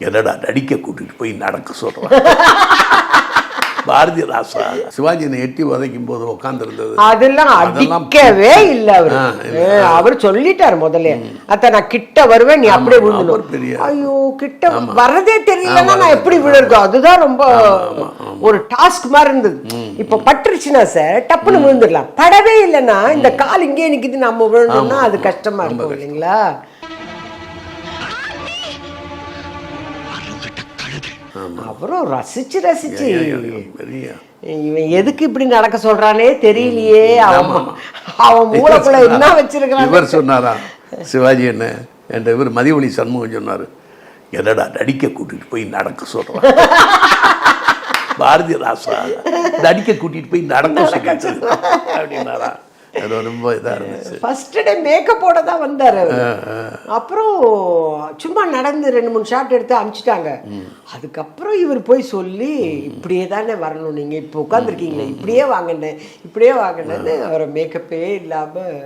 என்னடா நடிக்க கூட்டிட்டு போய் நடக்க சொல்றான். பாரதி ராசா சிவாஜியை எட்டி உதைக்கும் போது உட்காந்துருந்தது அதெல்லாம் அடிக்கவே இல்ல அவரு. அவர் சொல்லிட்டாரு முதல்ல, அத்த நான் கிட்ட வருவேன், நீ அப்படியே விழுந்துடும். ஐயோ, கிட்ட வரதே தெரியலன்னா நான் எப்படி விழுருக்கோம். அதுதான் ரொம்ப ஒரு டாஸ்க் மாதிரி இருந்தது. இப்ப பட்டுருச்சுன்னா சார் டப்புன்னு விழுந்துடலாம். படவே இல்லைன்னா இந்த கால் இங்கே நிக்குது, நம்ம விழுந்தோம்னா அது கஷ்டமா இருக்கும் இல்லைங்களா. அப்புறம் ரசிச்சு ரசிச்சு இவன் எதுக்கு இப்படி நடக்க சொல்றானே தெரியலையே, அவன் மூளைக்குள்ள என்ன வச்சிருக்கான். இவர் சொன்னாரா சிவாஜி என்ன என்ற இவர் மதிவழி சண்முகம் சொன்னாரு, என்னடா நடிக்க கூட்டிட்டு போய் நடக்க சொல்றான். பாரதி ராசா நடிக்க கூட்டிட்டு போய் நடக்க சொல்லிட்டு அப்படின்னாரா. அது ரொம்ப இதாக இருந்துச்சு. ஃபர்ஸ்ட் டே மேக்கப்போட தான் வந்தார். அப்புறம் சும்மா நடந்து 2-3 ஷாட் எடுத்து அனுப்பிச்சிட்டாங்க. அதுக்கப்புறம் இவர் போய் சொல்லி இப்படியே தானே வரணும், நீங்கள் இப்போ உட்காந்துருக்கீங்களே இப்படியே வாங்கினேன் இப்படியே வாங்கினேன்னு அவரை மேக்கப்பே இல்லாமல்